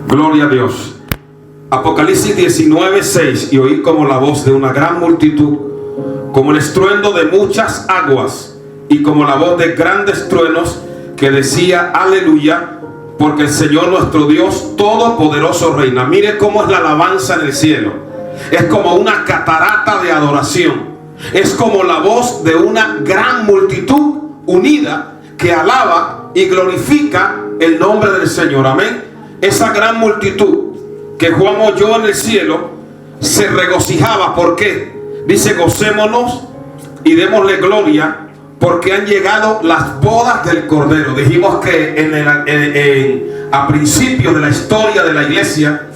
Gloria a Dios. Apocalipsis 19:6. Y oí como la voz de una gran multitud, como el estruendo de muchas aguas, y como la voz de grandes truenos, que decía: aleluya, porque el Señor nuestro Dios todopoderoso reina. Mire cómo es la alabanza en el cielo. Es como una catarata de adoración. Es como la voz de una gran multitud unida que alaba y glorifica el nombre del Señor. Amén. Esa gran multitud que Juan oyó en el cielo se regocijaba. ¿Por qué? Dice: gocémonos y démosle gloria, porque han llegado las bodas del Cordero. Dijimos que a principio de la historia de la iglesia,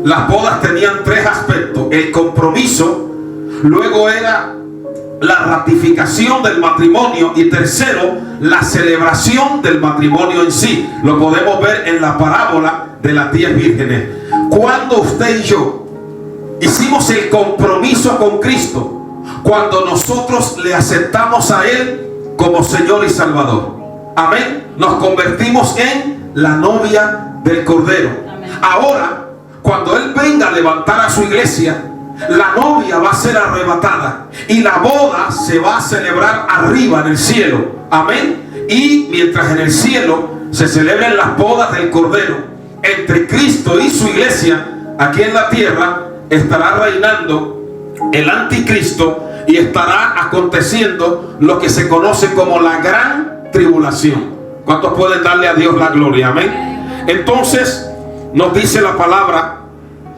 las bodas tenían tres aspectos: el compromiso, luego era la ratificación del matrimonio, y tercero, la celebración del matrimonio en sí. Lo podemos ver en la parábola de las 10 vírgenes. Cuando usted y yo hicimos el compromiso con Cristo, cuando nosotros le aceptamos a Él como Señor y Salvador, amén, nos convertimos en la novia del Cordero. Amén. Ahora, cuando Él venga a levantar a su iglesia, la novia va a ser arrebatada y la boda se va a celebrar arriba en el cielo. Amén. Y mientras en el cielo se celebran las bodas del Cordero entre Cristo y su iglesia, aquí en la tierra estará reinando el anticristo y estará aconteciendo lo que se conoce como la gran tribulación. ¿Cuántos pueden darle a Dios la gloria? Amén. Entonces nos dice la palabra: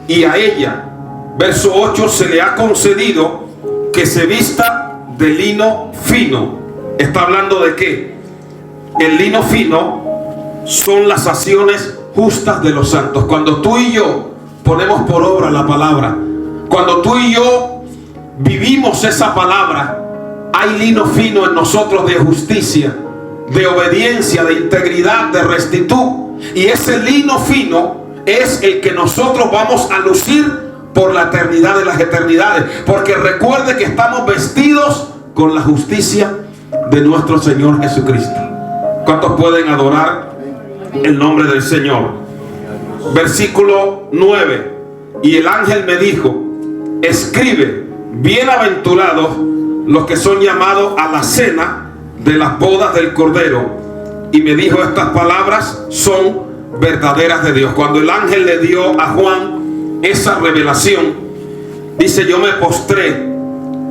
y a ella, verso 8, se le ha concedido que se vista de lino fino. ¿Está hablando de qué? El lino fino son las acciones justas de los santos. Cuando tú y yo ponemos por obra la palabra, cuando tú y yo vivimos esa palabra, hay lino fino en nosotros de justicia, de obediencia, de integridad, de rectitud. Y ese lino fino es el que nosotros vamos a lucir por la eternidad de las eternidades, porque recuerde que estamos vestidos con la justicia de nuestro Señor Jesucristo. ¿Cuántos pueden adorar el nombre del Señor? Versículo 9. Y el ángel me dijo: escribe, bienaventurados los que son llamados a la cena de las bodas del Cordero. Y me dijo: estas palabras son verdaderas de Dios. Cuando el ángel le dio a Juan esa revelación, dice: yo me postré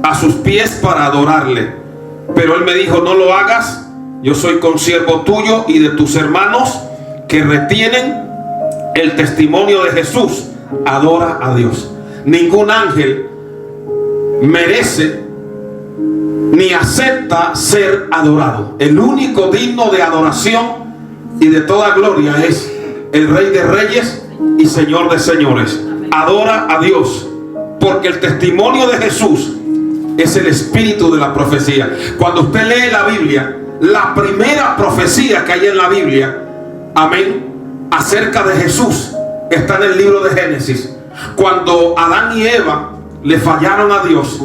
a sus pies para adorarle. Pero él me dijo: no lo hagas, yo soy consiervo tuyo y de tus hermanos que retienen el testimonio de Jesús. Adora a Dios. Ningún ángel merece ni acepta ser adorado. El único digno de adoración y de toda gloria es el Rey de Reyes y Señor de Señores. Adora a Dios, porque el testimonio de Jesús es el espíritu de la profecía. Cuando usted lee la Biblia, la primera profecía que hay en la Biblia, amén, acerca de Jesús, está en el libro de Génesis. Cuando Adán y Eva le fallaron a Dios,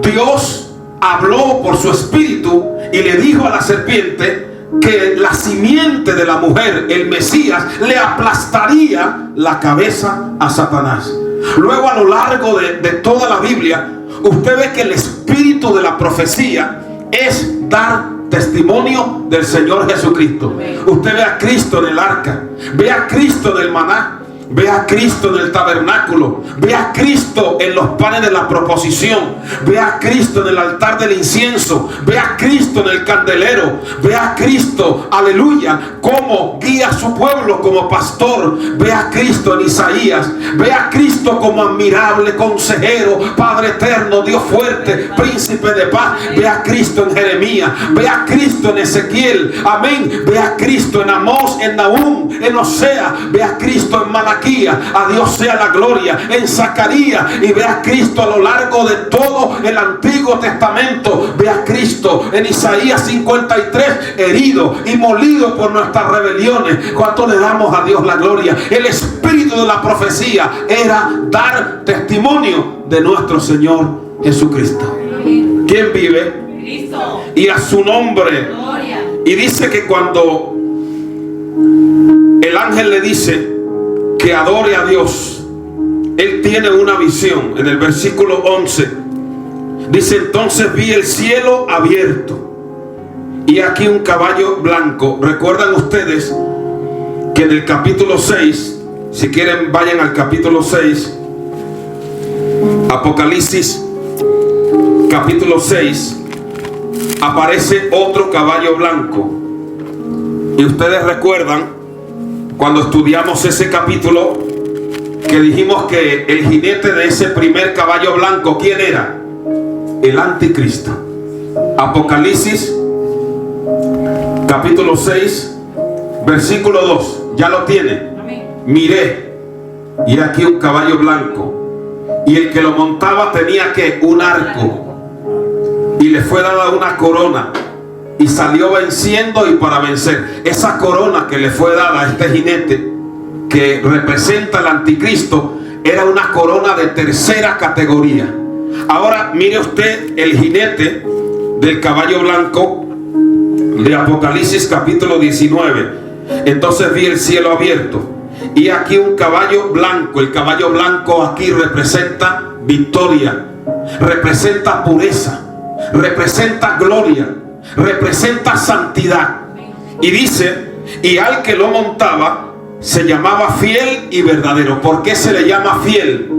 Dios habló por su espíritu y le dijo a la serpiente que la simiente de la mujer, el Mesías, le aplastaría la cabeza a Satanás. Luego, a lo largo de toda la Biblia, usted ve que el espíritu de la profecía es dar testimonio del Señor Jesucristo. Usted ve a Cristo en el arca, ve a Cristo en el maná, ve a Cristo en el tabernáculo, ve a Cristo en los panes de la proposición, ve a Cristo en el altar del incienso, ve a Cristo en el candelero, ve a Cristo, aleluya, como guía a su pueblo como pastor, ve a Cristo en Isaías, ve a Cristo como admirable consejero, Padre eterno, Dios fuerte, príncipe de paz, ve a Cristo en Jeremías, ve a Cristo en Ezequiel, amén, ve a Cristo en Amós, en Nahum, en Osea, ve a Cristo en Malaquías. A Dios sea la gloria en Zacarías, y ve a Cristo a lo largo de todo el Antiguo Testamento. Ve a Cristo en Isaías 53, herido y molido por nuestras rebeliones. ¿Cuánto le damos a Dios la gloria? El espíritu de la profecía era dar testimonio de nuestro Señor Jesucristo. ¿Quién vive? Cristo. Y a su nombre. Gloria. Y dice que cuando el ángel le dice que adore a Dios, él tiene una visión. En el versículo 11 dice: entonces vi el cielo abierto y aquí un caballo blanco. ¿Recuerdan ustedes que en el capítulo 6, si quieren vayan al capítulo 6, Apocalipsis capítulo 6, aparece otro caballo blanco? Y ustedes recuerdan cuando estudiamos ese capítulo que dijimos que el jinete de ese primer caballo blanco, ¿quién era? El anticristo. Apocalipsis capítulo 6 versículo 2, ya lo tiene. Miré y aquí un caballo blanco, y el que lo montaba tenía que un arco, y le fue dada una corona, y salió venciendo y para vencer. Esa corona que le fue dada a este jinete, que representa al anticristo, era una corona de tercera categoría. Ahora mire usted el jinete del caballo blanco de Apocalipsis capítulo 19. Entonces vi el cielo abierto y aquí un caballo blanco. El caballo blanco aquí representa victoria, representa pureza, representa gloria, representa santidad. Y dice: y al que lo montaba se llamaba fiel y verdadero. ¿Por qué se le llama fiel?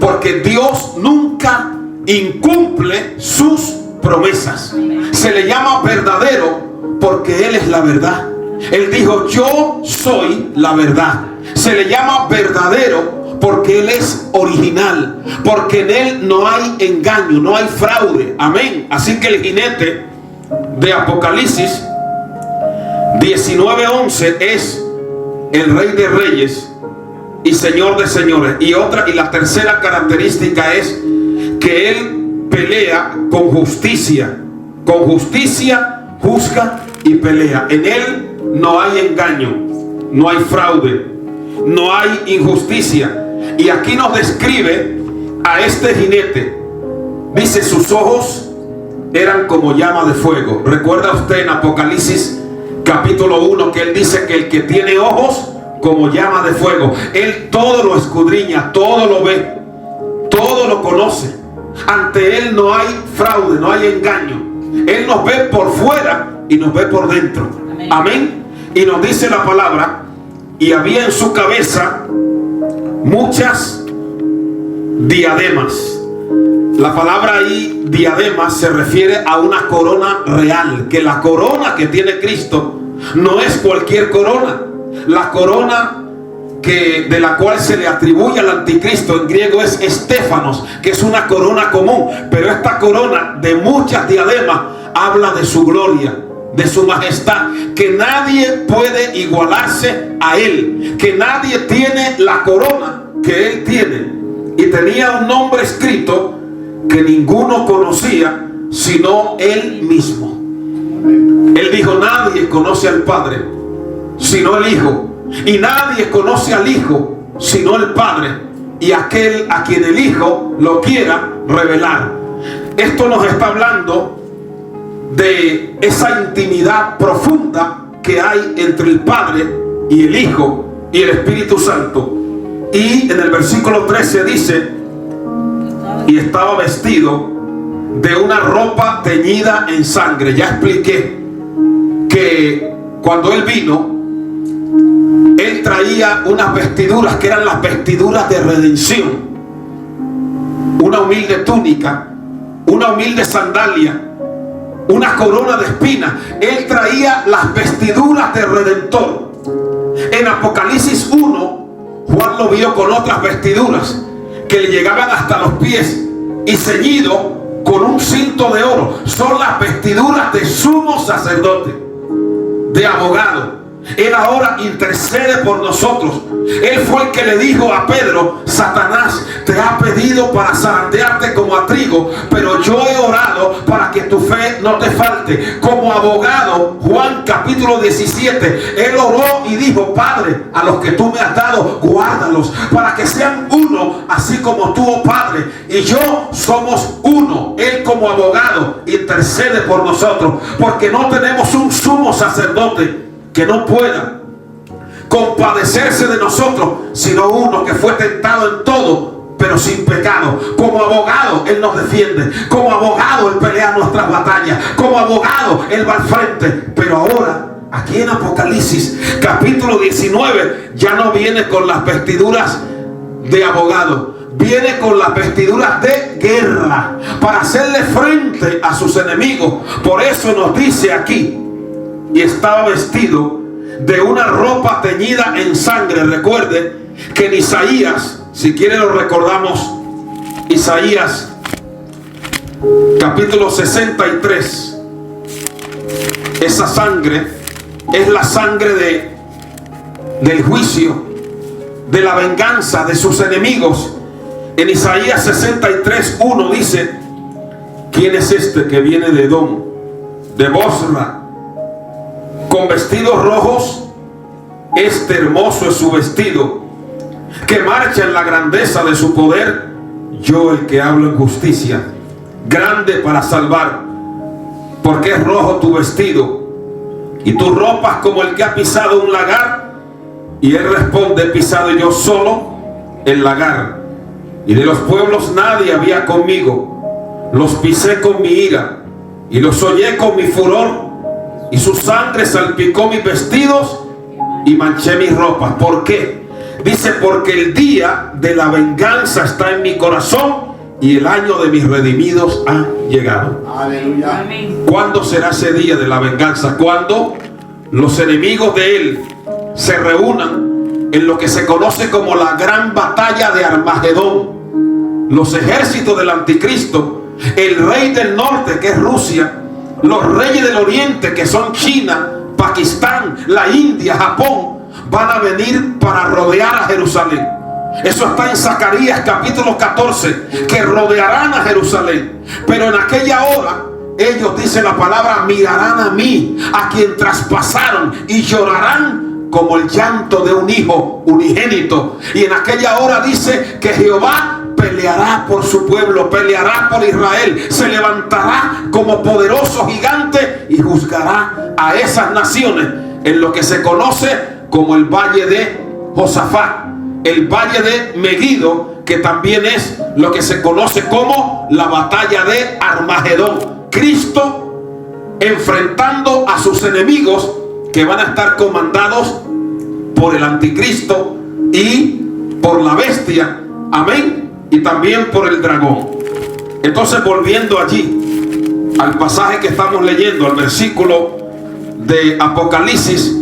Porque Dios nunca incumple sus promesas. Se le llama verdadero porque Él es la verdad. Él dijo: yo soy la verdad. Se le llama verdadero porque Él es original, porque en Él no hay engaño, no hay fraude. Amén. Así que el jinete de Apocalipsis 19:11 es el Rey de Reyes y Señor de Señores. Y la tercera característica es que Él pelea con justicia. Con justicia juzga y pelea. En Él no hay engaño, no hay fraude, no hay injusticia. Y aquí nos describe a este jinete. Dice: sus ojos eran como llama de fuego. ¿Recuerda usted en Apocalipsis capítulo 1 que Él dice que el que tiene ojos como llama de fuego, Él todo lo escudriña, todo lo ve, todo lo conoce? Ante Él no hay fraude, no hay engaño. Él nos ve por fuera y nos ve por dentro. Amén. Y nos dice la palabra: y había en su cabeza muchas diademas. La palabra ahí, diademas, se refiere a una corona real. Que la corona que tiene Cristo no es cualquier corona. La corona de la cual se le atribuye al anticristo en griego es estéfanos, que es una corona común. Pero esta corona de muchas diademas habla de su gloria, de su majestad, que nadie puede igualarse a Él, que nadie tiene la corona que Él tiene. Y tenía un nombre escrito que ninguno conocía sino Él mismo. Él dijo: nadie conoce al Padre sino el Hijo, y nadie conoce al Hijo sino el Padre, y aquel a quien el Hijo lo quiera revelar. Esto nos está hablando de esa intimidad profunda que hay entre el Padre y el Hijo y el Espíritu Santo. Y en el versículo 13 dice: y estaba vestido de una ropa teñida en sangre. Ya expliqué que cuando Él vino, Él traía unas vestiduras que eran las vestiduras de redención, una humilde túnica, una humilde sandalia, una corona de espinas. Él traía las vestiduras de redentor. En Apocalipsis 1, Juan lo vio con otras vestiduras que le llegaban hasta los pies y ceñido con un cinto de oro. Son las vestiduras de sumo sacerdote, de abogado. Él ahora intercede por nosotros. Él fue el que le dijo a Pedro: Satanás te ha pedido para zarandearte como a trigo, pero yo he orado para que tu fe no te falte. Como abogado, Juan capítulo 17, él oró y dijo: Padre, a los que tú me has dado, guárdalos para que sean uno, así como tú, oh Padre, y yo somos uno. Él como abogado intercede por nosotros, porque no tenemos un sumo sacerdote que no pueda compadecerse de nosotros, sino fue tentado en todo, pero sin pecado. Como abogado Él nos defiende, como abogado Él pelea nuestras batallas, como abogado Él va al frente. Pero ahora, aquí en Apocalipsis capítulo 19, ya no viene con las vestiduras de abogado, viene con las vestiduras de guerra para hacerle frente a sus enemigos. Por eso nos dice aquí: y estaba vestido de una ropa teñida en sangre. Recuerde que en Isaías, si quiere lo recordamos, Isaías capítulo 63, esa sangre es la sangre del juicio, de la venganza de sus enemigos. En Isaías 63:1 dice: ¿quién es este que viene de Edom, de Bosra, con vestidos rojos? Este hermoso es su vestido, que marcha en la grandeza de su poder. Yo, el que hablo en justicia, grande para salvar, porque es rojo tu vestido y tus ropas como el que ha pisado un lagar. Y él responde: he pisado yo solo el lagar, y de los pueblos nadie había conmigo. Los pisé con mi ira y los hollé con mi furor, y su sangre salpicó mis vestidos y manché mis ropas. ¿Por qué? Dice: porque el día de la venganza está en mi corazón, y el año de mis redimidos ha llegado. Aleluya. ¿Cuándo será ese día de la venganza? Cuando los enemigos de Él se reúnan en lo que se conoce como la gran batalla de Armagedón. Los ejércitos del anticristo, el rey del norte, que es Rusia, los reyes del oriente, que son China, Pakistán, la India, Japón, van a venir para rodear a Jerusalén. Eso está en Zacarías capítulo 14, que rodearán a Jerusalén. Pero en aquella hora ellos, dice la palabra, mirarán a mí, a quien traspasaron, y llorarán como el llanto de un hijo unigénito. Y en aquella hora dice que Jehová peleará por su pueblo, peleará por Israel, se levantará como poderoso gigante y juzgará a esas naciones en lo que se conoce como el valle de Josafat, el valle de Megiddo, que también es lo que se conoce como la batalla de Armagedón. Cristo enfrentando a sus enemigos, que van a estar comandados por el anticristo y por la bestia, amén, y también por el dragón. Entonces, volviendo allí al pasaje que estamos leyendo, al versículo de Apocalipsis,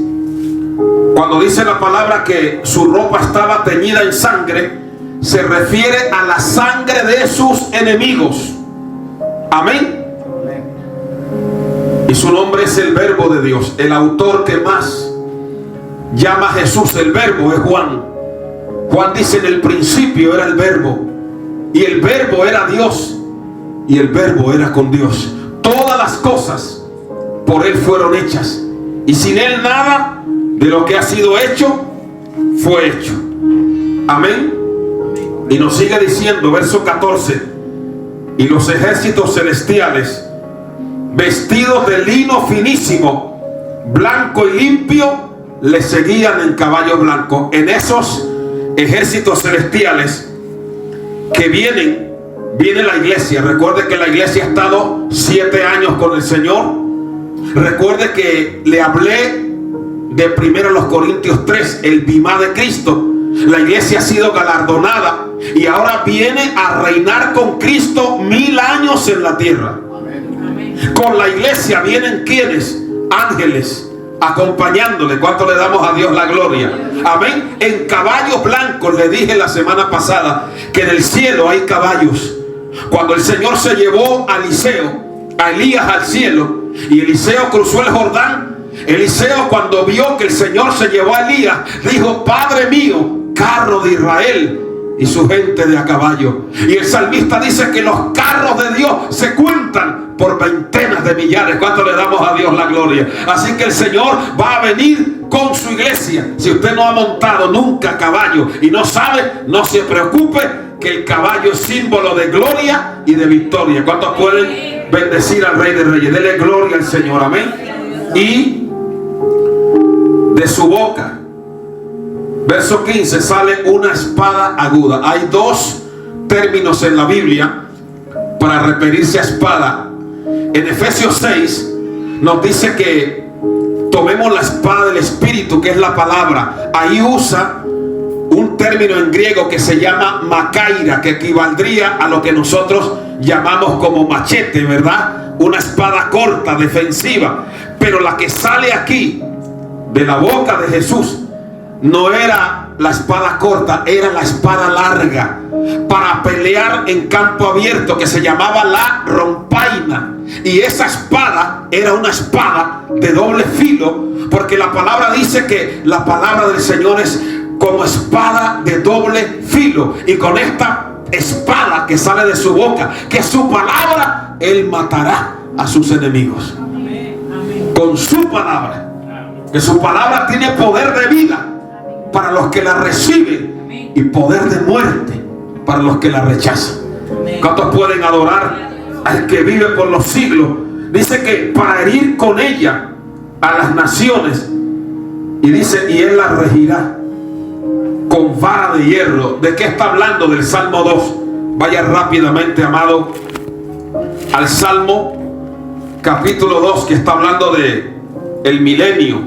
cuando dice la palabra que su ropa estaba teñida en sangre, se refiere a la sangre de sus enemigos. Amén. Y su nombre es el Verbo de Dios. El autor que más llama a Jesús el Verbo es Juan. Juan dice: en el principio era el Verbo, y el Verbo era Dios, y el Verbo era con Dios. Todas las cosas por Él fueron hechas, y sin Él nada de lo que ha sido hecho fue hecho. Amén. Y nos sigue diciendo, verso 14: y los ejércitos celestiales, vestidos de lino finísimo, blanco y limpio, le seguían en caballos blancos. En esos ejércitos celestiales que viene la iglesia. Recuerde que la iglesia ha estado 7 años con el Señor. Recuerde que le hablé de 1 Corintios 3, el bimá de Cristo. La iglesia ha sido galardonada y ahora viene a reinar con Cristo 1000 años en la tierra. Con la iglesia vienen ¿quiénes? Ángeles acompañándole. ¿Cuánto le damos a Dios la gloria? Amén. En caballos blancos. Le dije la semana pasada que en el cielo hay caballos. Cuando el Señor se llevó a Elías al cielo, y Eliseo cruzó el Jordán, Eliseo, cuando vio que el Señor se llevó a Elías, dijo: Padre mío, carro de Israel y su gente de a caballo. Y el salmista dice que los carros de Dios se cuentan por veintenas de millares. ¿Cuánto le damos a Dios la gloria? Así que el Señor va a venir con su iglesia. Si usted no ha montado nunca caballo y no sabe, no se preocupe, que el caballo es símbolo de gloria y de victoria. ¿Cuántos pueden bendecir al Rey de Reyes? Dele gloria al Señor, amén. Y de su boca verso 15, sale una espada aguda. Hay dos términos en la Biblia para referirse a espada. En Efesios 6 nos dice que tomemos la espada del Espíritu, que es la palabra. Ahí usa un término en griego que se llama macaira, que equivaldría a lo que nosotros llamamos como machete, ¿verdad? Una espada corta, defensiva. Pero la que sale aquí de la boca de Jesús no era la espada corta, era la espada larga para pelear en campo abierto, que se llamaba la rompaina. Y esa espada era una espada de doble filo, porque la palabra dice que la palabra del Señor es como espada de doble filo. Y con esta espada que sale de su boca, que es su palabra, Él matará a sus enemigos. Con su palabra, que su palabra tiene poder de vida para los que la reciben y poder de muerte para los que la rechazan. ¿Cuántos pueden adorar al que vive por los siglos? Dice que para herir con ella a las naciones, y dice, y Él la regirá con vara de hierro. ¿De qué está hablando? Del Salmo 2. Vaya rápidamente, amado, al Salmo capítulo 2, que está hablando de el milenio,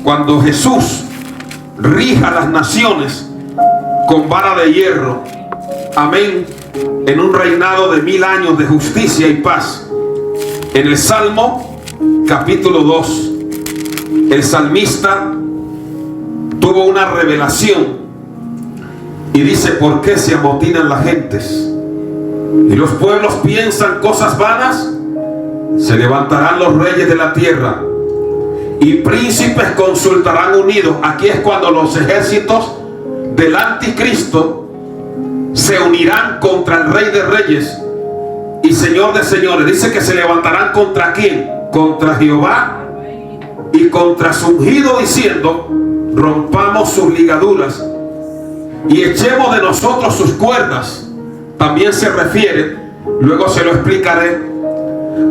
cuando Jesús rija a las naciones con vara de hierro. Amén. En un reinado de 1000 años de justicia y paz. En el Salmo capítulo 2, el salmista tuvo una revelación y dice: ¿por qué se amotinan las gentes y los pueblos piensan cosas vanas? Se levantarán los reyes de la tierra y príncipes consultarán unidos. Aquí es cuando los ejércitos del anticristo se unirán contra el Rey de Reyes y Señor de Señores. Dice que se levantarán ¿contra quién? Contra Jehová y contra su ungido, diciendo: rompamos sus ligaduras y echemos de nosotros sus cuerdas. También se refiere, luego se lo explicaré,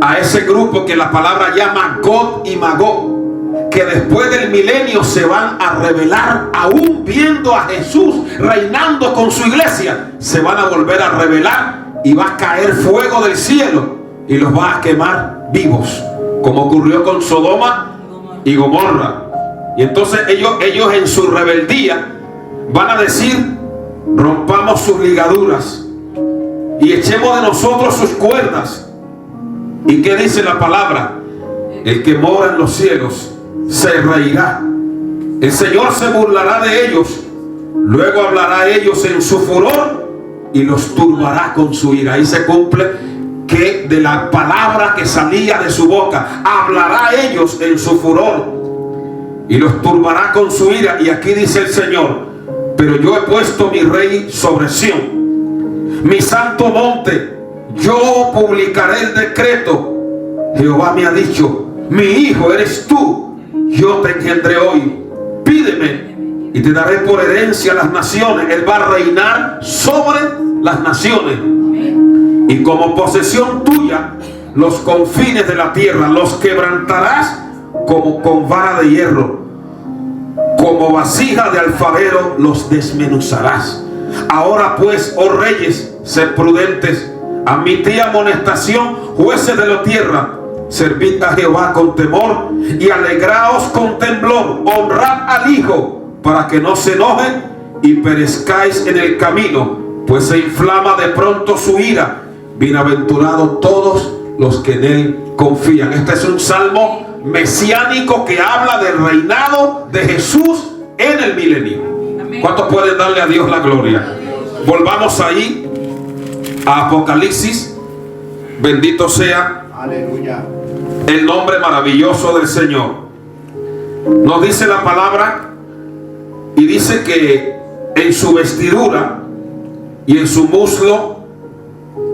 a ese grupo que la palabra llama Gog y Magog, que después del milenio se van a rebelar, aún viendo a Jesús reinando con su iglesia. Se van a volver a rebelar y va a caer fuego del cielo y los va a quemar vivos, como ocurrió con Sodoma y Gomorra. Y entonces ellos en su rebeldía van a decir: rompamos sus ligaduras y echemos de nosotros sus cuerdas. ¿Y qué dice la palabra? El que mora en los cielos se reirá. El Señor se burlará de ellos, luego hablará a ellos en su furor y los turbará con su ira. Ahí se cumple que de la palabra que salía de su boca, hablará a ellos en su furor y los turbará con su ira. Y aquí dice el Señor: pero yo he puesto mi rey sobre Sión, mi santo monte. Yo publicaré el decreto. Jehová me ha dicho: mi hijo eres tú, yo te engendré hoy. Pídeme y te daré por herencia las naciones. Él va a reinar sobre las naciones, y como posesión tuya los confines de la tierra. Los quebrantarás como con vara de hierro, como vasija de alfarero los desmenuzarás. Ahora pues, oh reyes, sed prudentes, admitid amonestación, jueces de la tierra. Servid a Jehová con temor y alegraos con temblor. Honrad al Hijo, para que no se enoje y perezcáis en el camino, pues se inflama de pronto su ira. Bienaventurados todos los que en Él confían. Este es un salmo mesiánico que habla del reinado de Jesús en el milenio. ¿Cuántos pueden darle a Dios la gloria? Volvamos ahí a Apocalipsis. Bendito sea, aleluya, el nombre maravilloso del Señor. Nos dice la palabra, y dice que en su vestidura y en su muslo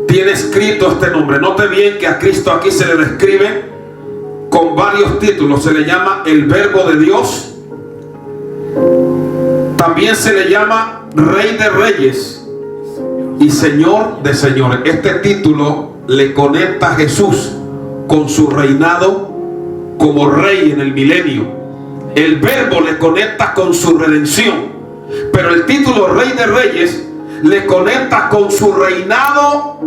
tiene escrito este nombre. Note bien que a Cristo aquí se le describe con varios títulos. Se le llama el Verbo de Dios, también se le llama Rey de Reyes y Señor de Señores. Este título le conecta a Jesús con su reinado como rey en el milenio. El Verbo le conecta con su redención. Pero el título Rey de Reyes le conecta con su reinado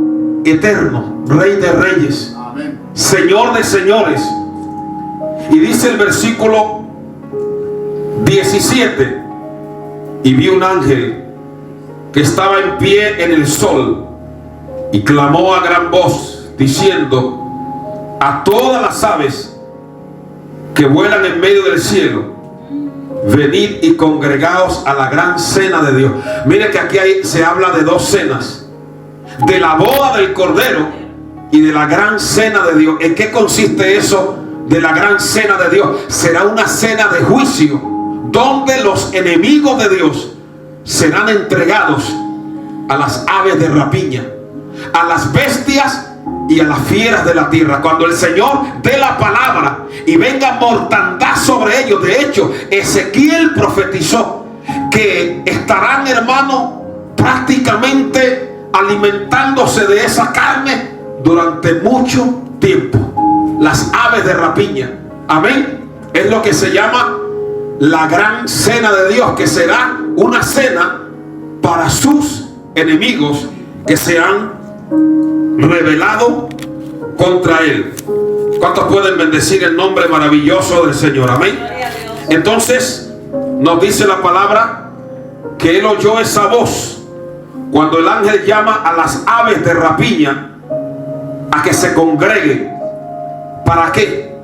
eterno. Rey de Reyes, amén. Señor de señores. Y dice el versículo 17: y vi un ángel que estaba en pie en el sol y clamó a gran voz diciendo a todas las aves que vuelan en medio del cielo: venid y congregaos a la gran cena de Dios. Mire que aquí se habla de dos cenas: de la boda del Cordero y de la gran cena de Dios. ¿En qué consiste eso de la gran cena de Dios? Será una cena de juicio, donde los enemigos de Dios serán entregados a las aves de rapiña, a las bestias y a las fieras de la tierra. Cuando el Señor dé la palabra y venga mortandad sobre ellos. De hecho, Ezequiel profetizó que estarán, hermano, prácticamente alimentándose de esa carne durante mucho tiempo. Las aves de rapiña, amén. Es lo que se llama la gran cena de Dios, que será una cena para sus enemigos que se han rebelado contra él. ¿Cuántos pueden bendecir el nombre maravilloso del Señor? Amén. Entonces nos dice la palabra que él oyó esa voz cuando el ángel llama a las aves de rapiña a que se congreguen. ¿Para qué?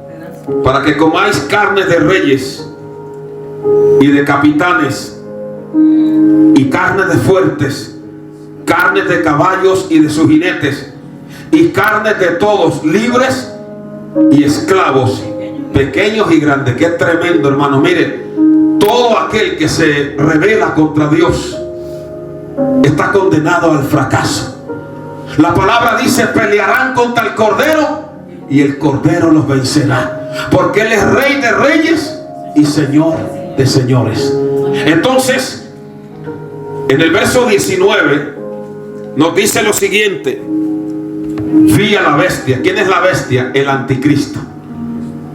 Para que comáis carne de reyes y de capitanes y carne de fuertes, carne de caballos y de sus jinetes, y carne de todos, libres y esclavos, pequeños y grandes. Qué tremendo, hermano. Mire, todo aquel que se rebela contra Dios está condenado al fracaso. La palabra dice: pelearán contra el Cordero y el Cordero los vencerá, porque Él es Rey de Reyes y Señor de señores. Entonces, en el verso 19 nos dice lo siguiente: vi a la bestia. ¿Quién es la bestia? El anticristo.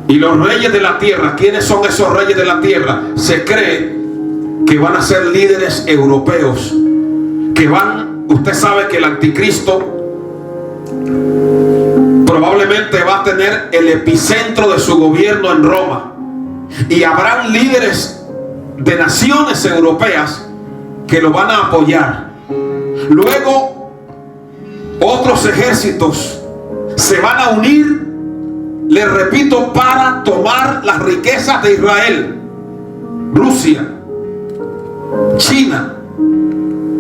Y los reyes de la tierra. ¿Quiénes son esos reyes de la tierra? Se cree que van a ser líderes europeos, que van, usted sabe que el anticristo probablemente va a tener el epicentro de su gobierno en Roma, y habrán líderes de naciones europeas que lo van a apoyar. Luego otros ejércitos se van a unir, les repito, para tomar las riquezas de Israel. Rusia, China,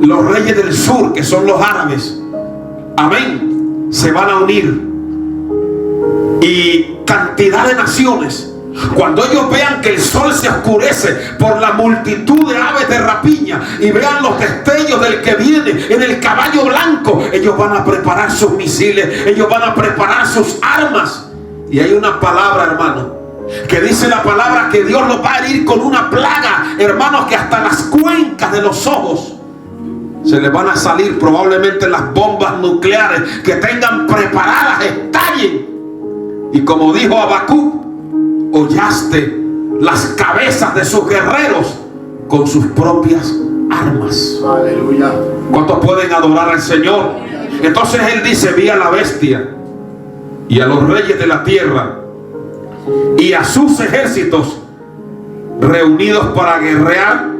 los reyes del sur, que son los árabes, amén, se van a unir. Y cantidad de naciones, cuando ellos vean que el sol se oscurece por la multitud de aves de rapiña y vean los destellos del que viene en el caballo blanco, ellos van a preparar sus misiles, ellos van a preparar sus armas. Y hay una palabra, hermano, que dice la palabra que Dios los va a herir con una plaga, hermanos, que hasta las cuencas de los ojos se les van a salir. Probablemente las bombas nucleares que tengan preparadas estallen. Y como dijo Habacuc: hollaste las cabezas de sus guerreros con sus propias armas. Aleluya. ¿Cuántos pueden adorar al Señor? Entonces él dice: vi a la bestia y a los reyes de la tierra y a sus ejércitos reunidos para guerrear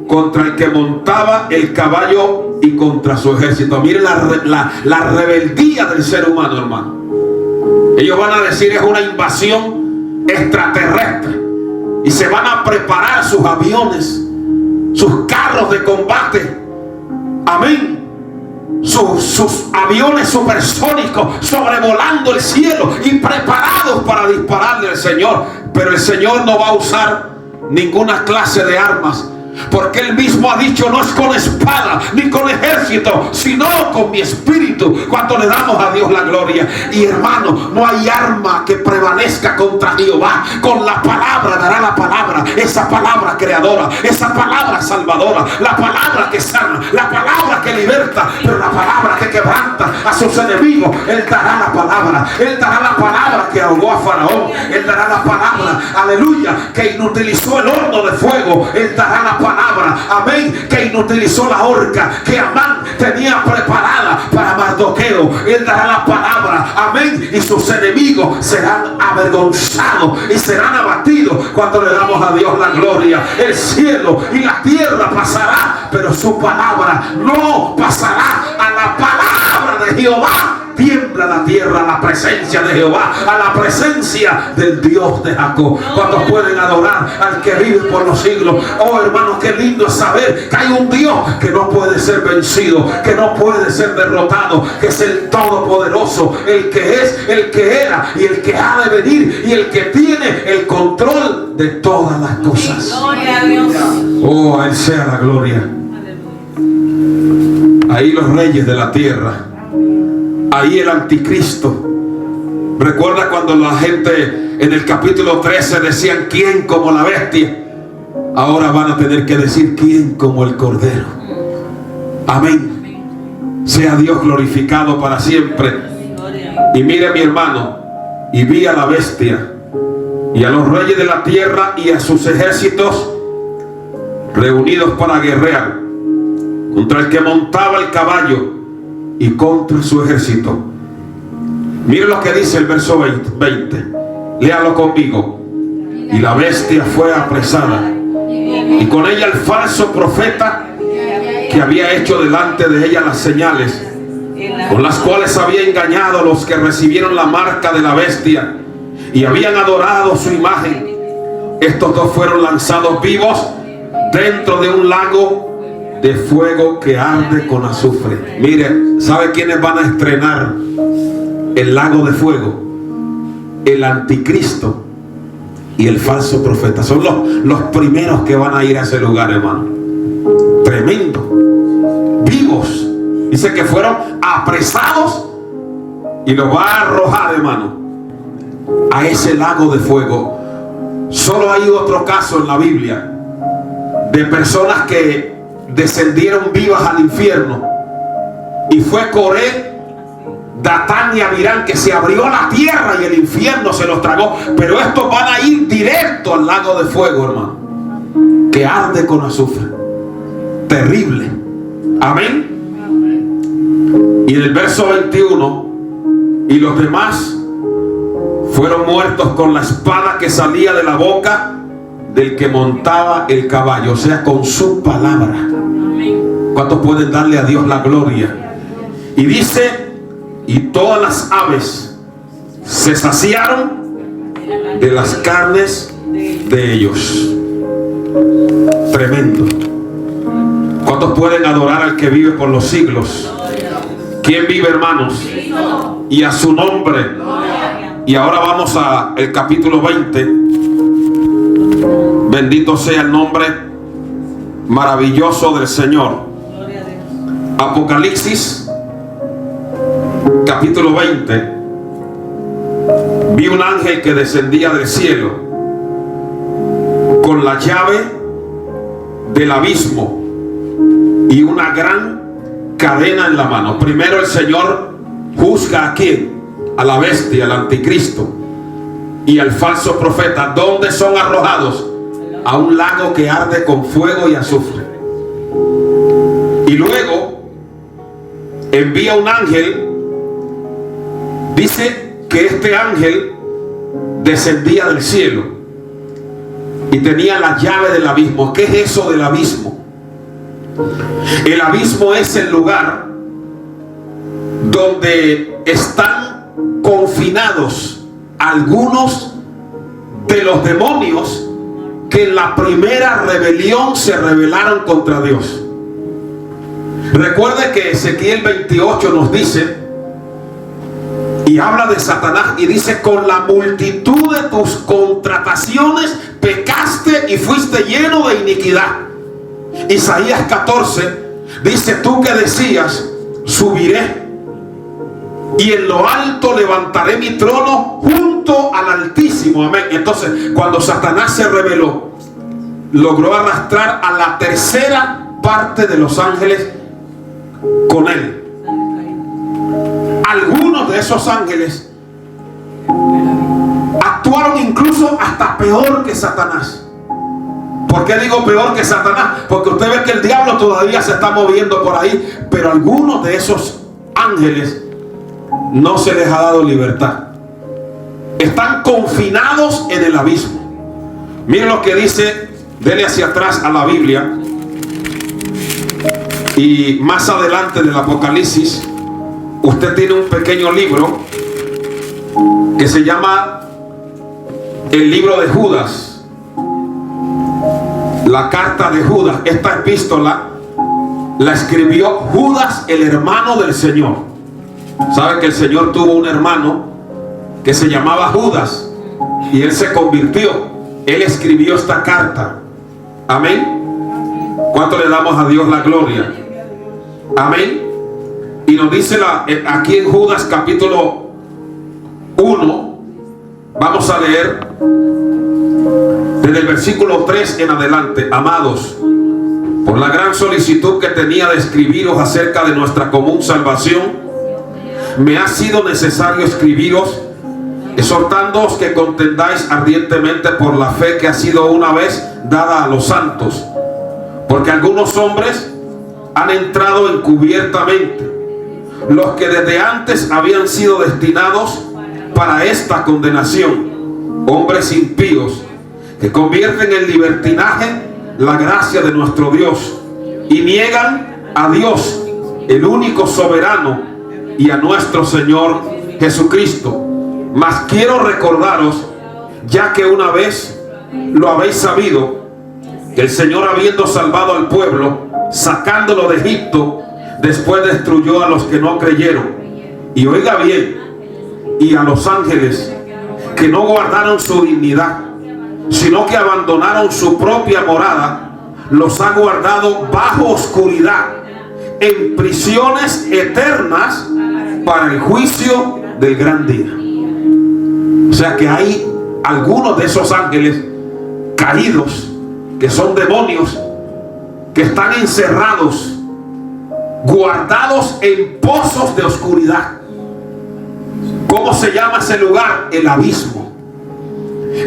contra el que montaba el caballo y contra su ejército. Miren la rebeldía del ser humano, hermano. Ellos van a decir: es una invasión extraterrestre, y se van a preparar sus aviones, sus carros de combate, amén, sus aviones supersónicos sobrevolando el cielo y preparados para dispararle al Señor. Pero el Señor no va a usar ninguna clase de armas, porque Él mismo ha dicho: no es con espada ni con ejército, sino con mi espíritu. Cuando le damos a Dios la gloria. Y hermano, no hay arma que prevalezca contra Jehová. Con la palabra dará la palabra, esa palabra creadora, esa palabra salvadora, la palabra que sana, la palabra que liberta, pero la palabra que quebranta a sus enemigos. Él dará la palabra, Él dará la palabra que ahogó a Faraón, Él dará la palabra, aleluya, que inutilizó el horno de fuego. Él dará la palabra palabra, amén, que inutilizó la horca que Amán tenía preparada para Mardoqueo. Él dará la palabra, amén, y sus enemigos serán avergonzados y serán abatidos cuando le damos a Dios la gloria. El cielo y la tierra pasará, pero su palabra no pasará. A la palabra de Jehová tiembla la tierra, a la presencia de Jehová, a la presencia del Dios de Jacob. ¿Cuántos pueden adorar al que vive por los siglos? Oh, hermanos, qué lindo es saber que hay un Dios que no puede ser vencido, que no puede ser derrotado, que es el Todopoderoso, el que es, el que era y el que ha de venir, y el que tiene el control de todas las cosas. Gloria a Dios. Oh, a Él sea la gloria. Ahí los reyes de la tierra, ahí el anticristo. Recuerda cuando la gente en el capítulo 13 decían: ¿quién como la bestia? Ahora van a tener que decir: ¿quién como el cordero? Amén. Sea Dios glorificado para siempre. Y mire, mi hermano, y vi a la bestia y a los reyes de la tierra y a sus ejércitos reunidos para guerrear contra el que montaba el caballo y contra su ejército. Mire lo que dice el verso 20. Léalo conmigo. Y la bestia fue apresada, y con ella el falso profeta que había hecho delante de ella las señales, con las cuales había engañado a los que recibieron la marca de la bestia y habían adorado su imagen. Estos dos fueron lanzados vivos dentro de un lago de fuego que arde con azufre. Mire, ¿sabe quiénes van a estrenar el lago de fuego? El anticristo y el falso profeta. Son los primeros que van a ir a ese lugar, hermano. Tremendo. Vivos. Dice que fueron apresados y los va a arrojar, hermano, a ese lago de fuego. Solo hay otro caso en la Biblia de personas que descendieron vivas al infierno, y fue Coré, Datán y Abirán, que se abrió la tierra y el infierno se los tragó. Pero estos van a ir directo al lago de fuego, hermano, que arde con azufre. Terrible. Amén. Y en el verso 21, y los demás fueron muertos con la espada que salía de la boca del que montaba el caballo, o sea, con su palabra. ¿Cuántos pueden darle a Dios la gloria? Y dice: y todas las aves se saciaron de las carnes de ellos. Tremendo. ¿Cuántos pueden adorar al que vive por los siglos? ¿Quién vive, hermanos? Y a su nombre. Y ahora vamos al capítulo 20. Bendito sea el nombre maravilloso del Señor. Apocalipsis capítulo 20. Vi un ángel que descendía del cielo con la llave del abismo y una gran cadena en la mano. Primero el Señor juzga a quién: a la bestia, al anticristo y al falso profeta. ¿Dónde son arrojados? A un lago que arde con fuego y azufre. Y luego envía un ángel. Dice que este ángel descendía del cielo y tenía la llave del abismo. ¿Qué es eso del abismo? El abismo es el lugar donde están confinados algunos de los demonios que en la primera rebelión se rebelaron contra Dios. Recuerde que Ezequiel 28 nos dice, y habla de Satanás, y dice: con la multitud de tus contrataciones pecaste y fuiste lleno de iniquidad. Isaías 14 dice: tú que decías: subiré y en lo alto levantaré mi trono junto al Altísimo. Amén. Entonces, cuando Satanás se rebeló, logró arrastrar a la tercera parte de los ángeles con él. Algunos de esos ángeles actuaron incluso hasta peor que Satanás. ¿Por qué digo peor que Satanás? Porque usted ve que el diablo todavía se está moviendo por ahí, pero algunos de esos ángeles no se les ha dado libertad. Están confinados en el abismo. Miren lo que dice, dele hacia atrás a la Biblia, y más adelante del Apocalipsis, usted tiene un pequeño libro que se llama el libro de Judas, la carta de Judas. Esta epístola la escribió Judas, el hermano del Señor. ¿Sabe que el Señor tuvo un hermano que se llamaba Judas y él se convirtió? Él escribió esta carta. Amén. ¿Cuánto le damos a Dios la gloria? Amén. Y nos dice aquí en Judas capítulo 1, vamos a leer desde el versículo 3 en adelante. Amados, por la gran solicitud que tenía de escribiros acerca de nuestra común salvación, me ha sido necesario escribiros, exhortándoos que contendáis ardientemente por la fe que ha sido una vez dada a los santos, porque algunos hombres han entrado encubiertamente, los que desde antes habían sido destinados para esta condenación, hombres impíos que convierten en libertinaje la gracia de nuestro Dios y niegan a Dios, el único soberano, y a nuestro Señor Jesucristo. Mas quiero recordaros, ya que una vez lo habéis sabido, que el Señor, habiendo salvado al pueblo, sacándolo de Egipto, después destruyó a los que no creyeron. Y oiga bien, y a los ángeles que no guardaron su dignidad, sino que abandonaron su propia morada, los ha guardado bajo oscuridad, en prisiones eternas, para el juicio del gran día. O sea que hay algunos de esos ángeles caídos, que son demonios, que están encerrados, guardados en pozos de oscuridad. ¿Cómo se llama ese lugar? El abismo.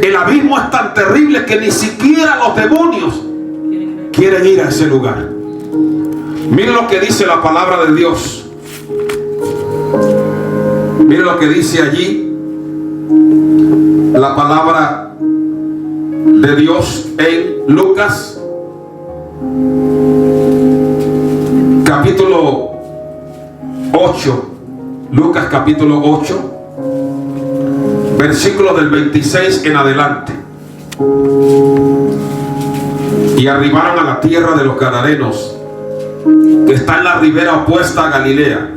El abismo es tan terrible que ni siquiera los demonios quieren ir a ese lugar. Miren lo que dice la palabra de Dios. Miren lo que dice allí la palabra de Dios en Lucas capítulo 8. Lucas capítulo 8, versículo del 26 en adelante. Y arribaron a la tierra de los Gadarenos, que está en la ribera opuesta a Galilea.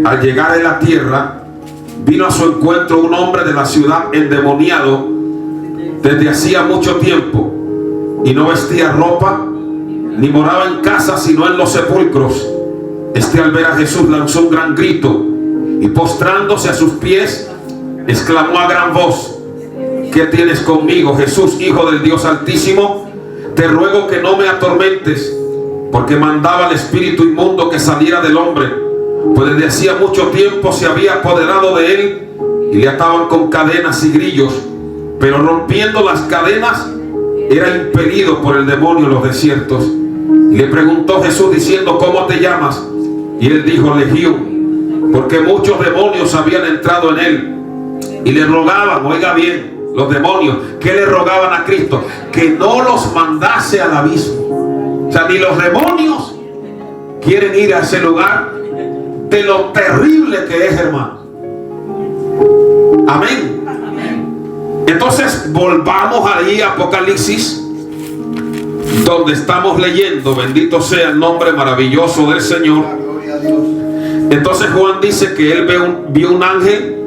Al llegar a la tierra, vino a su encuentro un hombre de la ciudad endemoniado desde hacía mucho tiempo, y no vestía ropa, ni moraba en casa, sino en los sepulcros. Este, al ver a Jesús, lanzó un gran grito, y postrándose a sus pies, exclamó a gran voz: ¿qué tienes conmigo, Jesús, Hijo del Dios Altísimo? Te ruego que no me atormentes. Porque mandaba al espíritu inmundo que saliera del hombre, pues desde hacía mucho tiempo se había apoderado de él, y le ataban con cadenas y grillos, pero rompiendo las cadenas era impelido por el demonio en los desiertos. Y le preguntó Jesús diciendo: ¿cómo te llamas? Y él dijo: Legión, porque muchos demonios habían entrado en él. Y le rogaban, oiga bien, los demonios, ¿qué le rogaban a Cristo? Que no los mandase al abismo. O sea, ni los demonios quieren ir a ese lugar de lo terrible que es, hermano. Amén. Entonces volvamos ahí a Apocalipsis, donde estamos leyendo. Bendito sea el nombre maravilloso del Señor. Entonces Juan dice que él vio un ángel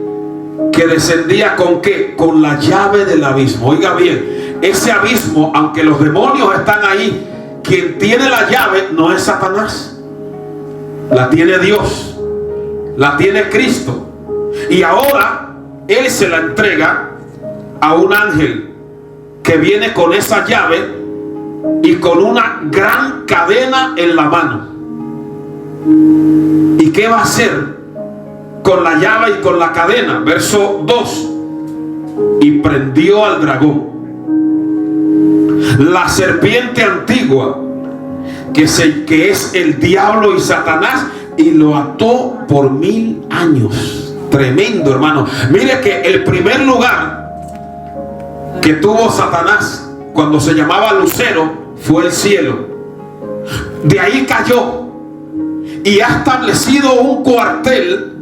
que descendía ¿con qué? Con la llave del abismo. Oiga bien, ese abismo, aunque los demonios están ahí, quien tiene la llave no es Satanás, la tiene Dios, la tiene Cristo. Y ahora él se la entrega a un ángel que viene con esa llave y con una gran cadena en la mano. ¿Y qué va a hacer con la llave y con la cadena? Verso 2: y prendió al dragón, la serpiente antigua, que es el diablo y Satanás, y lo ató por 1000 años. Tremendo, hermano. Mire que el primer lugar que tuvo Satanás cuando se llamaba Lucero fue el cielo. De ahí cayó y ha establecido un cuartel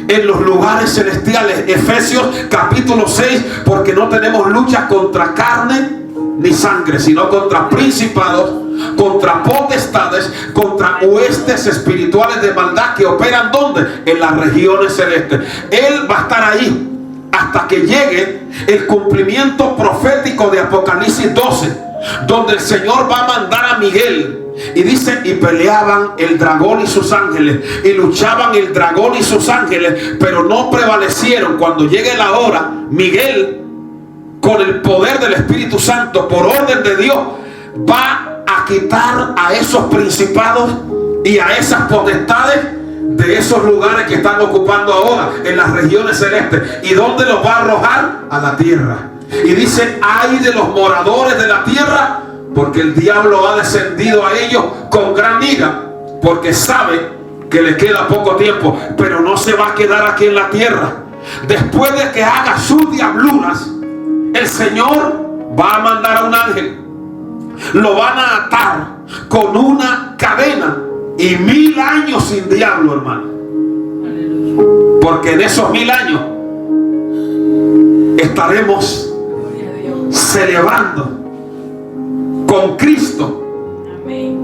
en los lugares celestiales. Efesios capítulo 6, porque no tenemos lucha contra carne ni sangre, sino contra principados, contra potestades, contra huestes espirituales de maldad que operan ¿dónde? En las regiones celestes. Él va a estar ahí hasta que llegue el cumplimiento profético de Apocalipsis 12, donde el Señor va a mandar a Miguel. Y dice, y peleaban el dragón y sus ángeles, y luchaban el dragón y sus ángeles, pero no prevalecieron. Cuando llegue la hora, Miguel, con el poder del Espíritu Santo, por orden de Dios, va a quitar a esos principados y a esas potestades de esos lugares que están ocupando ahora en las regiones celestes. ¿Y dónde los va a arrojar? A la tierra. Y dice, ay de los moradores de la tierra, porque el diablo ha descendido a ellos con gran ira, porque sabe que le queda poco tiempo, pero no se va a quedar aquí en la tierra. Después de que haga sus diabluras, el Señor va a mandar a un ángel, lo van a atar con una cadena, y 1000 años sin diablo, hermano, porque en esos 1000 años estaremos celebrando con Cristo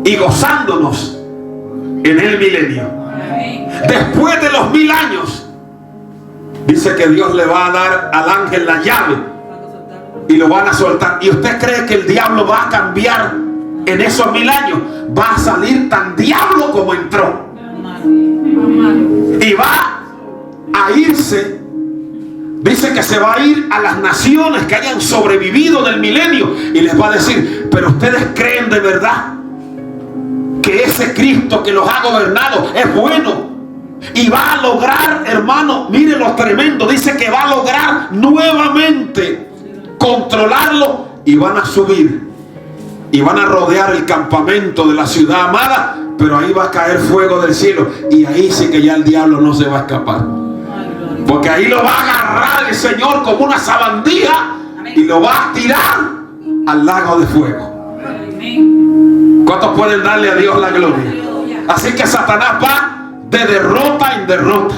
y gozándonos en el milenio. Después de los 1000 años, dice que Dios le va a dar al ángel la llave y lo van a soltar. ¿Y usted cree que el diablo va a cambiar en esos 1000 años? Va a salir tan diablo como entró, y va a irse. Dice que se va a ir a las naciones que hayan sobrevivido del milenio, y les va a decir, pero ustedes creen de verdad que ese Cristo que los ha gobernado es bueno, y va a lograr, hermano, mire lo tremendo, dice que va a lograr nuevamente controlarlo, y van a subir y van a rodear el campamento de la ciudad amada, pero ahí va a caer fuego del cielo, y ahí sí que ya el diablo no se va a escapar, porque ahí lo va a agarrar el Señor como una sabandija y lo va a tirar al lago de fuego. ¿Cuántos pueden darle a Dios la gloria? Así que Satanás va de derrota en derrota,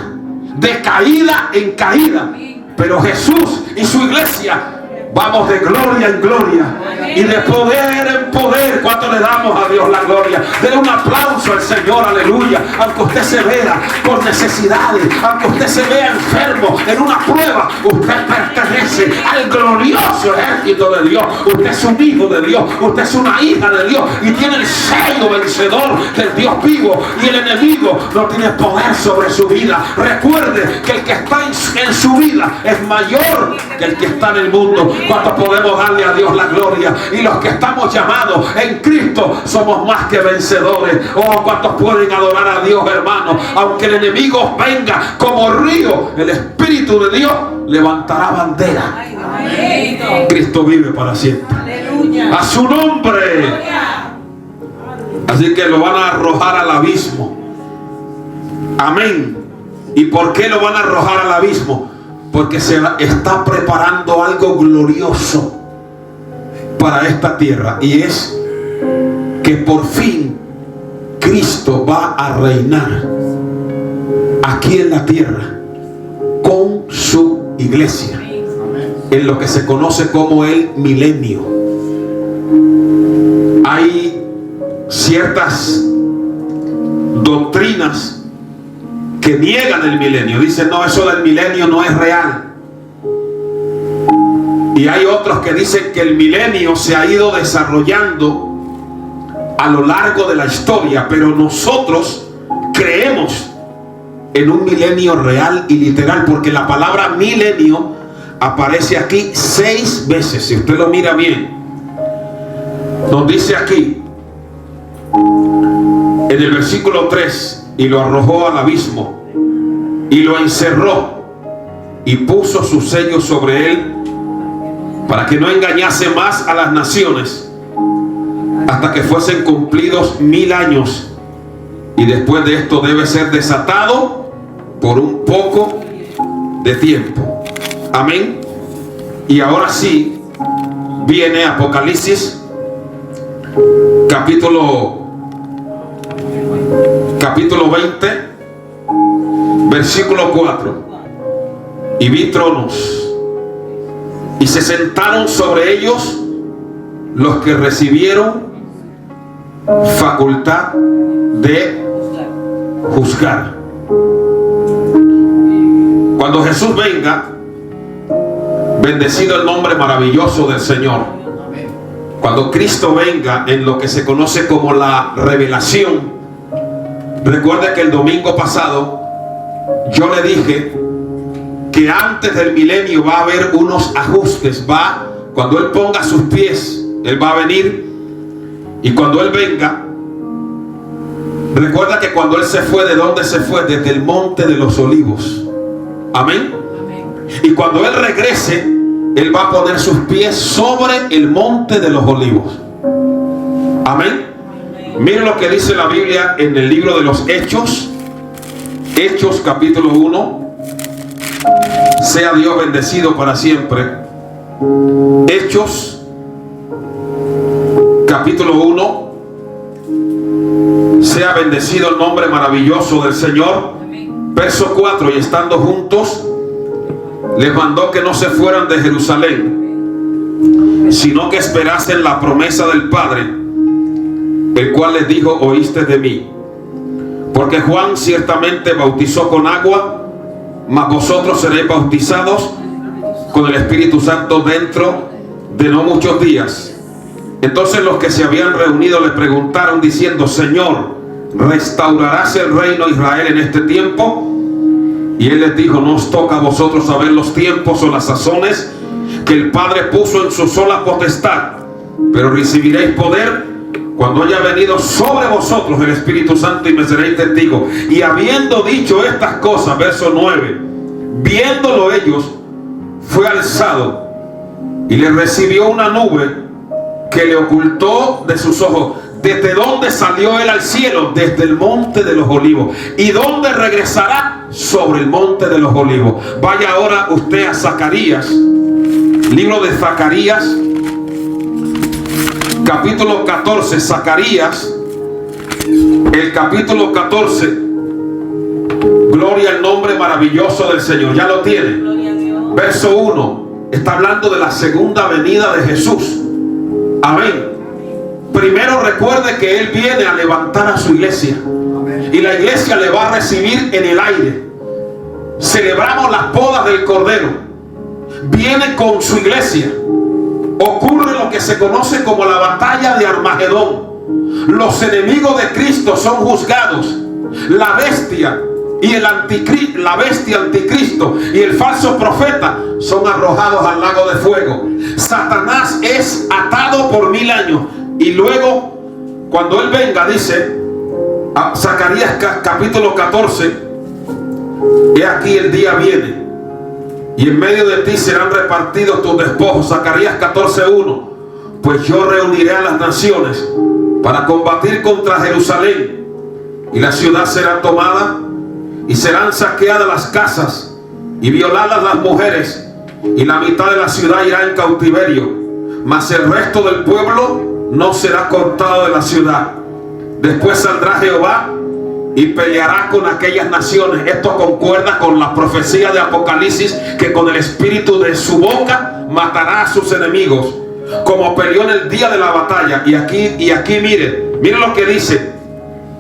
de caída en caída, pero Jesús y su iglesia vamos de gloria en gloria y de poder en poder. ¿Cuánto le damos a Dios la gloria? Denle un aplauso al Señor, aleluya. Aunque usted se vea con necesidades, aunque usted se vea enfermo en una prueba, usted pertenece al glorioso ejército de Dios. Usted es un hijo de Dios, usted es una hija de Dios, y tiene el sello vencedor del Dios vivo, y el enemigo no tiene poder sobre su vida. Recuerde que el que está en su vida es mayor que el que está en el mundo. ¿Cuántos podemos darle a Dios la gloria? Y los que estamos llamados en Cristo somos más que vencedores. Oh, ¿cuántos pueden adorar a Dios, hermano? Aunque el enemigo venga como río, el Espíritu de Dios levantará bandera. Cristo vive para siempre. A su nombre. Así que lo van a arrojar al abismo. Amén. ¿Y por qué lo van a arrojar al abismo? Porque se está preparando algo glorioso para esta tierra, y es que por fin Cristo va a reinar aquí en la tierra con su iglesia, en lo que se conoce como el milenio. Hay ciertas doctrinas que niegan el milenio, dicen no, eso del milenio no es real. Y hay otros que dicen que el milenio se ha ido desarrollando a lo largo de la historia, pero nosotros creemos en un milenio real y literal, porque la palabra milenio aparece aquí 6 veces. Si usted lo mira bien, nos dice aquí en el versículo 3: y lo arrojó al abismo y lo encerró y puso su sello sobre él, para que no engañase más a las naciones, hasta que fuesen cumplidos 1000 años, y después de esto debe ser desatado por un poco de tiempo. Amén. Y ahora sí viene Apocalipsis capítulo 20, versículo 4. Y vi tronos, y se sentaron sobre ellos los que recibieron facultad de juzgar. Cuando Jesús venga, bendecido el nombre maravilloso del Señor, cuando Cristo venga en lo que se conoce como la revelación, recuerde que el domingo pasado yo le dije que antes del milenio va a haber unos ajustes. Cuando Él ponga sus pies, Él va a venir, y cuando Él venga, recuerda que cuando Él se fue, ¿de dónde se fue? Desde el monte de los olivos. Amén. Y cuando Él regrese, Él va a poner sus pies sobre el monte de los olivos. Amén. Miren lo que dice la Biblia en el libro de los Hechos. Hechos capítulo 1. Sea Dios bendecido para siempre. Hechos capítulo 1. Sea bendecido el nombre maravilloso del Señor. Verso 4. Y estando juntos, les mandó que no se fueran de Jerusalén, sino que esperasen la promesa del Padre, el cual les dijo: oíste de mí. Porque Juan ciertamente bautizó con agua, mas vosotros seréis bautizados con el Espíritu Santo dentro de no muchos días. Entonces los que se habían reunido le preguntaron diciendo: Señor, ¿restaurarás el reino de Israel en este tiempo? Y Él les dijo: no os toca a vosotros saber los tiempos o las sazones que el Padre puso en su sola potestad, pero recibiréis poder cuando haya venido sobre vosotros el Espíritu Santo, y me seréis testigos. Y habiendo dicho estas cosas, verso 9, viéndolo ellos, fue alzado, y le recibió una nube que le ocultó de sus ojos. ¿Desde dónde salió Él al cielo? Desde el monte de los olivos. ¿Y dónde regresará? Sobre el monte de los olivos. Vaya ahora usted a Zacarías, libro de Zacarías, capítulo 14. Zacarías, el capítulo 14. Gloria al nombre maravilloso del Señor. Ya lo tiene. Verso 1. Está hablando de la segunda venida de Jesús. Amén. Primero recuerde que Él viene a levantar a su iglesia, y la iglesia le va a recibir en el aire. Celebramos las bodas del Cordero. Viene con su iglesia. Ocurre lo que se conoce como la batalla de Armagedón. Los enemigos de Cristo son juzgados. La bestia y el anticristo, la bestia anticristo y el falso profeta son arrojados al lago de fuego. Satanás es atado por 1000 años. Y luego, cuando Él venga, dice Zacarías capítulo 14: he aquí el día viene, y en medio de ti serán repartidos tus despojos. Zacarías 14:1. Pues yo reuniré a las naciones para combatir contra Jerusalén, y la ciudad será tomada, y serán saqueadas las casas, y violadas las mujeres, y la mitad de la ciudad irá en cautiverio, mas el resto del pueblo no será cortado de la ciudad. Después saldrá Jehová y peleará con aquellas naciones. Esto concuerda con la profecía de Apocalipsis, que con el espíritu de su boca matará a sus enemigos, como peleó en el día de la batalla. Y aquí miren lo que dice: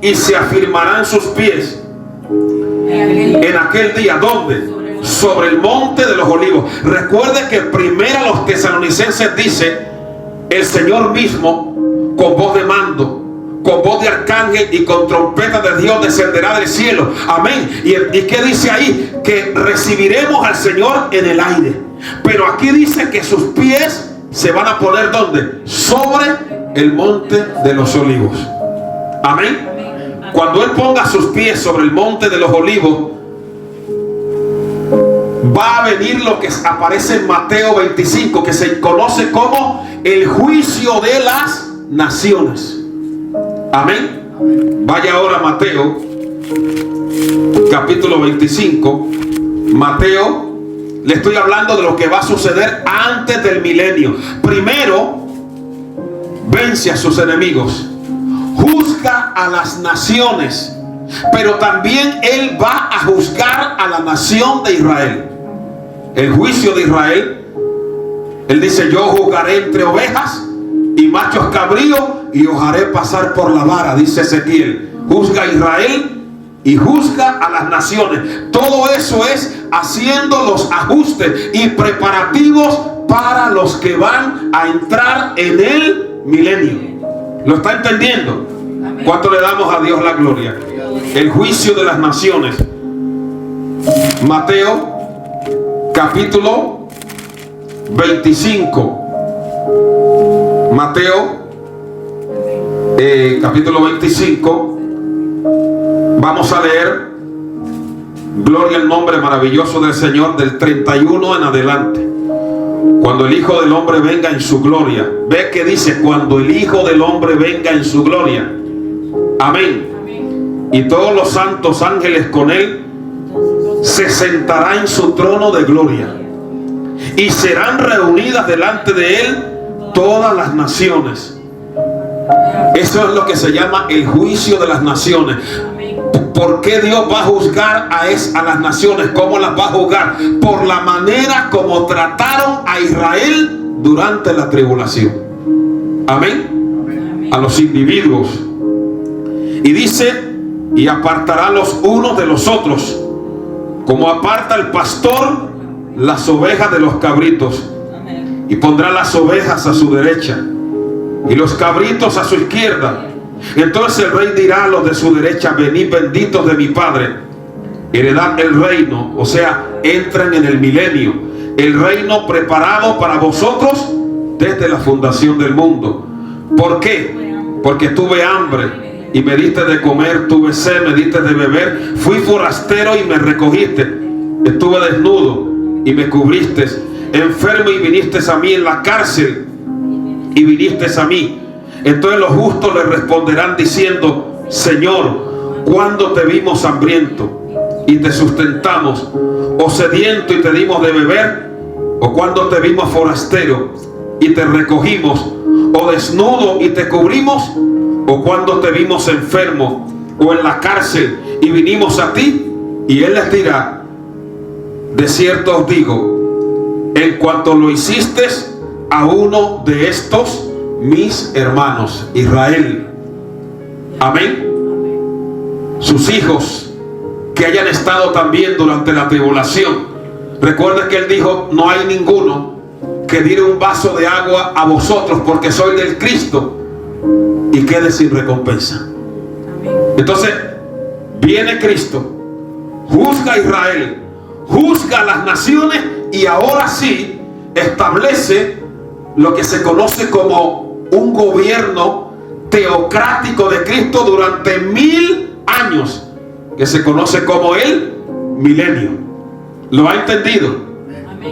y se afirmarán sus pies en aquel día. ¿Dónde? Sobre el monte de los olivos. Recuerde que primero a los tesalonicenses dice: el Señor mismo, con voz de mando, con voz de arcángel y con trompeta de Dios, descenderá del cielo. Amén. ¿Y qué dice ahí? Que recibiremos al Señor en el aire. Pero aquí dice que sus pies se van a poner ¿dónde? Sobre el monte de los olivos. Amén. Cuando Él ponga sus pies sobre el monte de los olivos, va a venir lo que aparece en Mateo 25, que se conoce como el juicio de las naciones. Amén. Vaya ahora a Mateo, capítulo 25. Mateo, le estoy hablando de lo que va a suceder antes del milenio. Primero, vence a sus enemigos, juzga a las naciones, pero también Él va a juzgar a la nación de Israel. El juicio de Israel, Él dice: yo juzgaré entre ovejas y machos cabríos y os haré pasar por la vara, dice Ezequiel. Juzga a Israel y juzga a las naciones. Todo eso es haciendo los ajustes y preparativos para los que van a entrar en el milenio. ¿Lo está entendiendo? ¿Cuánto le damos a Dios la gloria? El juicio de las naciones. Mateo capítulo 25. Mateo capítulo 25. Vamos a leer, gloria al nombre maravilloso del Señor, del 31 en adelante. Cuando el Hijo del Hombre venga en su gloria. Ve que dice: cuando el Hijo del Hombre venga en su gloria. Amén. Amén. Y todos los santos ángeles con Él, se sentará en su trono de gloria. Y serán reunidas delante de Él todas las naciones. Eso es lo que se llama el juicio de las naciones. ¿Por qué Dios va a juzgar a las naciones? ¿Cómo las va a juzgar? Por la manera como trataron a Israel durante la tribulación. Amén. A los individuos. Y dice: y apartará los unos de los otros, como aparta el pastor las ovejas de los cabritos. Y pondrá las ovejas a su derecha y los cabritos a su izquierda. Entonces el rey dirá a los de su derecha: venid benditos de mi Padre, heredad el reino. O sea, entran en el milenio, el reino preparado para vosotros desde la fundación del mundo. ¿Por qué? Porque tuve hambre y me diste de comer, tuve sed, me diste de beber, fui forastero y me recogiste, estuve desnudo y me cubriste, enfermo y viniste a mí, en la cárcel y viniste a mí. Entonces los justos le responderán diciendo: Señor, ¿cuándo te vimos hambriento y te sustentamos, o sediento y te dimos de beber? ¿O cuándo te vimos forastero y te recogimos, o desnudo y te cubrimos? ¿O cuándo te vimos enfermo o en la cárcel y vinimos a ti? Y Él les dirá: de cierto os digo, en cuanto lo hiciste a uno de estos mis hermanos, Israel. Amén. Sus hijos que hayan estado también durante la tribulación. Recuerden que Él dijo: no hay ninguno que diere un vaso de agua a vosotros, porque soy del Cristo, y quede sin recompensa. Entonces viene Cristo, juzga a Israel, juzga a las naciones, y ahora sí establece lo que se conoce como un gobierno teocrático de Cristo durante 1000 años, que se conoce como el milenio. ¿Lo ha entendido?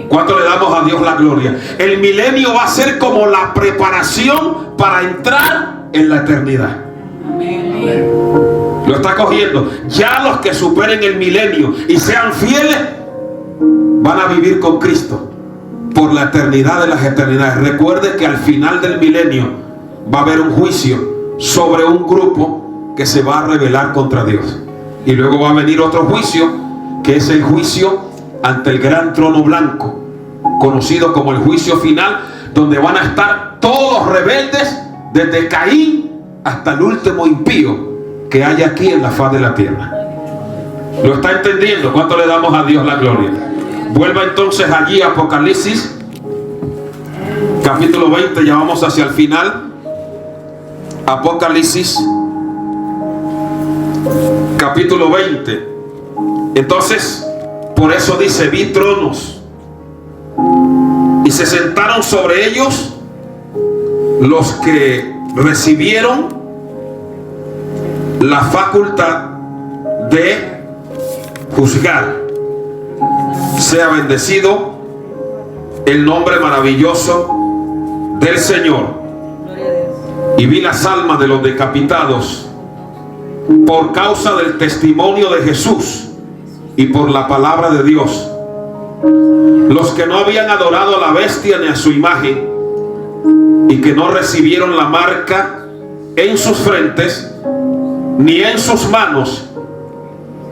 ¿Cuánto le damos a Dios la gloria? El milenio va a ser como la preparación para entrar en la eternidad. Lo está cogiendo. Ya los que superen el milenio y sean fieles van a vivir con Cristo por la eternidad de las eternidades. Recuerde que al final del milenio va a haber un juicio sobre un grupo que se va a rebelar contra Dios. Y luego va a venir otro juicio, que es el juicio ante el gran trono blanco, conocido como el juicio final, donde van a estar todos rebeldes, desde Caín hasta el último impío que hay aquí en la faz de la tierra. ¿Lo está entendiendo? ¿Cuánto le damos a Dios la gloria? Vuelva entonces allí a Apocalipsis capítulo 20, ya vamos hacia el final. Apocalipsis capítulo 20. Entonces, por eso dice: vi tronos y se sentaron sobre ellos los que recibieron la facultad de juzgar. Sea bendecido el nombre maravilloso del Señor. y vi las almas de los decapitados por causa del testimonio de Jesús y por la palabra de Dios, los que no habían adorado a la bestia ni a su imagen, y que no recibieron la marca en sus frentes ni en sus manos,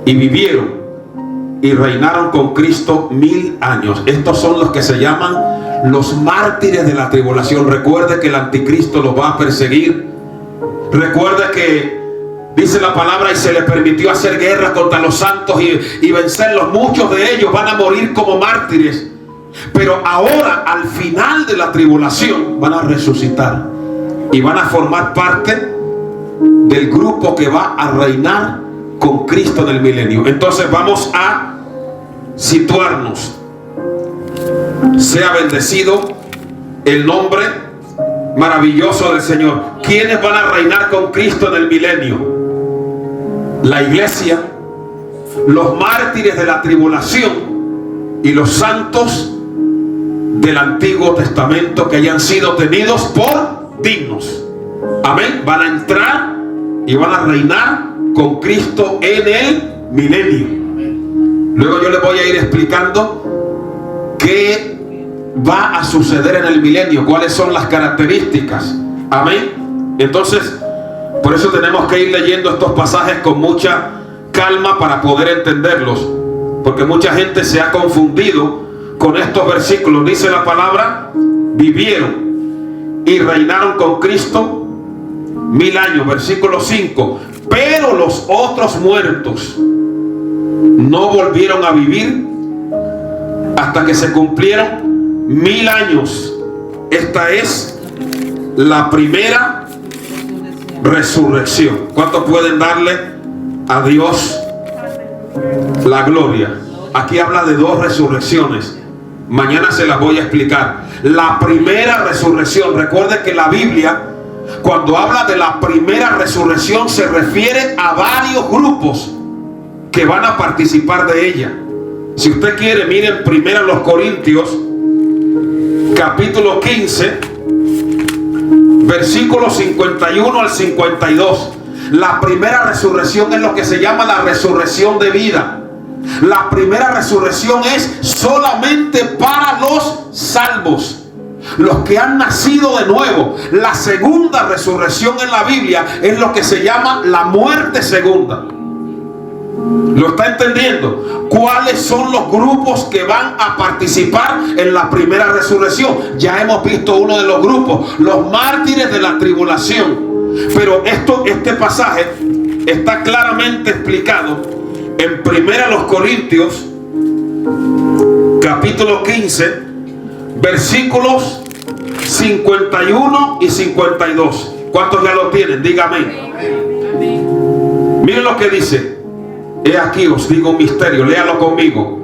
y vivieron y reinaron con Cristo 1000 años. Estos son los que se llaman los mártires de la tribulación. Recuerde que el anticristo los va a perseguir. Recuerde que dice la palabra, y se le permitió hacer guerra contra los santos y vencerlos. Muchos de ellos van a morir como mártires, pero ahora al final de la tribulación van a resucitar y van a formar parte del grupo que va a reinar con Cristo en el milenio. Entonces vamos a situarnos. Sea bendecido el nombre maravilloso del Señor. ¿Quiénes van a reinar con Cristo en el milenio? La iglesia, los mártires de la tribulación y los santos del Antiguo Testamento que hayan sido tenidos por dignos. Amén. Van a entrar y van a reinar con Cristo en el milenio. Luego yo les voy a ir explicando qué va a suceder en el milenio, cuáles son las características. Amén. Entonces, por eso tenemos que ir leyendo estos pasajes con mucha calma para poder entenderlos, porque mucha gente se ha confundido con estos versículos. Dice la palabra, vivieron y reinaron con Cristo 1000 años. Versículo 5. Pero los otros muertos no volvieron a vivir hasta que se cumplieron 1000 años. Esta es la primera resurrección. ¿Cuántos pueden darle a Dios la gloria? Aquí habla de dos resurrecciones. Mañana se las voy a explicar. La primera resurrección, recuerde que la Biblia, cuando habla de la primera resurrección, se refiere a varios grupos que van a participar de ella. Si usted quiere, miren primero los Corintios, capítulo 15, versículos 51 al 52. La primera resurrección es lo que se llama la resurrección de vida. La primera resurrección es solamente para los salvos, los que han nacido de nuevo. La segunda resurrección en la Biblia es lo que se llama la muerte segunda. ¿Lo está entendiendo? ¿Cuáles son los grupos que van a participar en la primera resurrección? Ya hemos visto uno de los grupos, los mártires de la tribulación. Pero este pasaje está claramente explicado en 1 Corintios capítulo 15, versículos 51 y 52. ¿Cuántos ya lo tienen? Dígame. Miren lo que dice. He aquí os digo un misterio, léalo conmigo.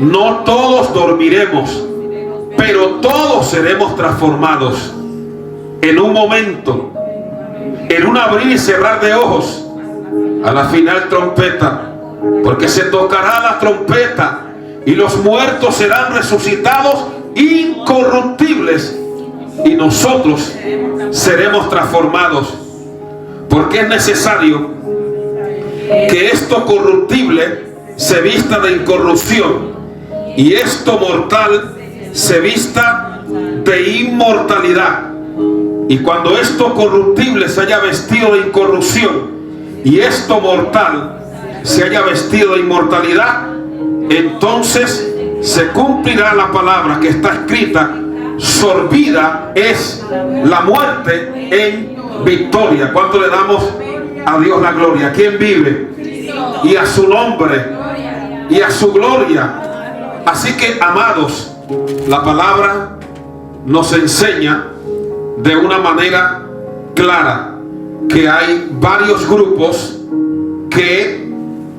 No todos dormiremos, pero todos seremos transformados en un momento, en un abrir y cerrar de ojos, a la final trompeta, porque se tocará la trompeta y los muertos serán resucitados incorruptibles y nosotros seremos transformados, porque es necesario que esto corruptible se vista de incorrupción y esto mortal se vista de inmortalidad. Y cuando esto corruptible se haya vestido de incorrupción y esto mortal se haya vestido de inmortalidad, entonces se cumplirá la palabra que está escrita: sorbida es la muerte en victoria. ¿Cuánto le damos a Dios la gloria? ¿Quién vive? Y a su nombre y a su gloria. Así que, amados, la palabra nos enseña de una manera clara que hay varios grupos que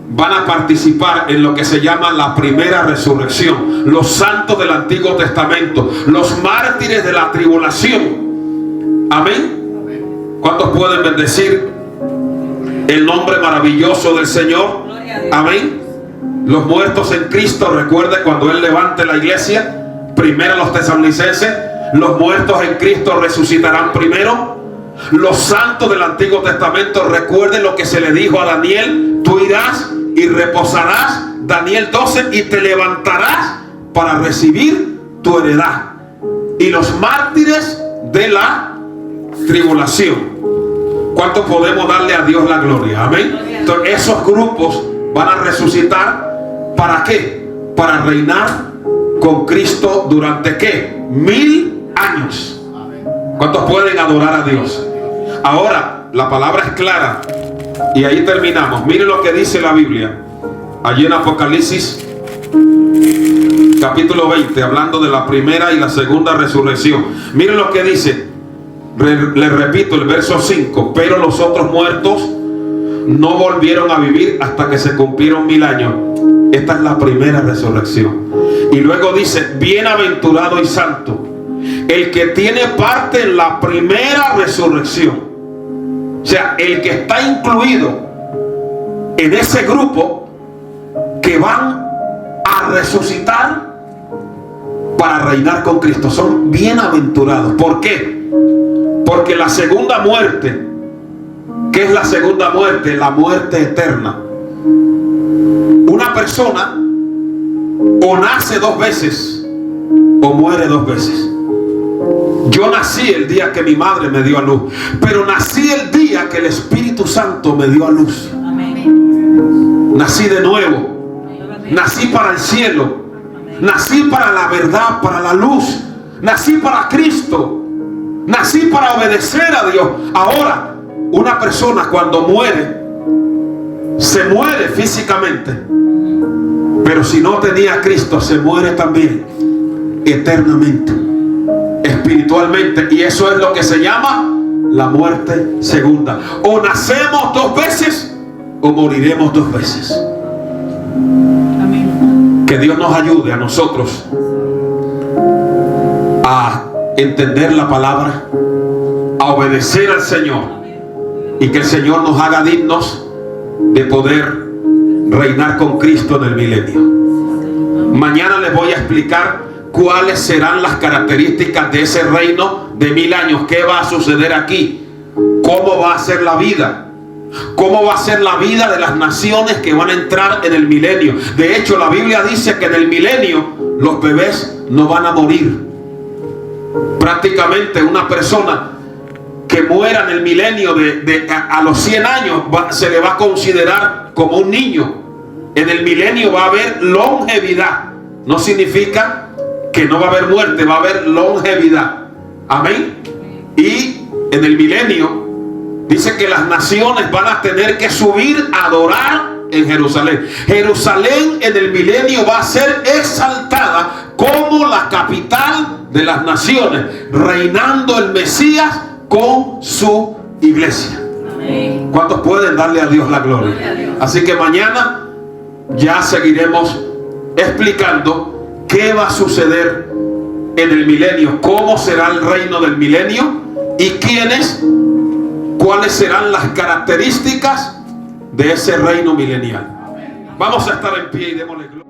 van a participar en lo que se llama la primera resurrección. Los santos del Antiguo Testamento, los mártires de la tribulación. Amén. ¿Cuántos pueden bendecir el nombre maravilloso del Señor? Amén. Los muertos en Cristo, recuerde cuando Él levante la iglesia, primero los tesalonicenses, los muertos en Cristo resucitarán primero. Los santos del Antiguo Testamento recuerden lo que se le dijo a Daniel: tú irás y reposarás, Daniel 12, y te levantarás para recibir tu heredad. Y los mártires de la tribulación. ¿Cuánto podemos darle a Dios la gloria? Amén. Entonces, esos grupos van a resucitar. ¿Para qué? Para reinar con Cristo durante ¿qué? 1000 años. ¿Cuántos pueden adorar a Dios? Ahora, la palabra es clara. Y ahí terminamos. Miren lo que dice la Biblia. Allí en Apocalipsis capítulo 20, hablando de la primera y la segunda resurrección. Miren lo que dice. Le repito el verso 5. Pero los otros muertos no volvieron a vivir hasta que se cumplieron 1000 años. Esta es la primera resurrección. Y luego dice: bienaventurado y santo el que tiene parte en la primera resurrección. O sea, el que está incluido en ese grupo que van a resucitar para reinar con Cristo. Son bienaventurados. ¿Por qué? Porque la segunda muerte, ¿qué es la segunda muerte? La muerte eterna. Una persona o nace 2 veces o muere 2 veces. Yo nací el día que mi madre me dio a luz, pero nací el día que el Espíritu Santo me dio a luz. Nací de nuevo. Nací para el cielo. Nací para la verdad, para la luz. Nací para Cristo. Nací para obedecer a Dios. Ahora, una persona cuando muere, se muere físicamente, pero si no tenía a Cristo, se muere también eternamente, espiritualmente. Y eso es lo que se llama la muerte segunda. O nacemos 2 veces o moriremos 2 veces. Amén. Que Dios nos ayude a nosotros a entender la palabra, a obedecer al Señor, y que el Señor nos haga dignos de poder reinar con Cristo en el milenio. Mañana les voy a explicar cuáles serán las características de ese reino de 1000 años. ¿Qué va a suceder aquí? ¿Cómo va a ser la vida? ¿Cómo va a ser la vida de las naciones que van a entrar en el milenio? De hecho, la Biblia dice que en el milenio los bebés no van a morir. Prácticamente una persona que muera en el milenio a los 100 años se le va a considerar como un niño. En el milenio va a haber longevidad. No significa que no va a haber muerte, va a haber longevidad. Amén. Y en el milenio dice que las naciones van a tener que subir a adorar en Jerusalén. Jerusalén en el milenio va a ser exaltada como la capital de las naciones, reinando el Mesías con su iglesia. Amén. ¿Cuántos pueden darle a Dios la gloria? Así que mañana ya seguiremos explicando qué va a suceder en el milenio, cómo será el reino del milenio y cuáles serán las características de ese reino milenial. Vamos a estar en pie y démosle gloria.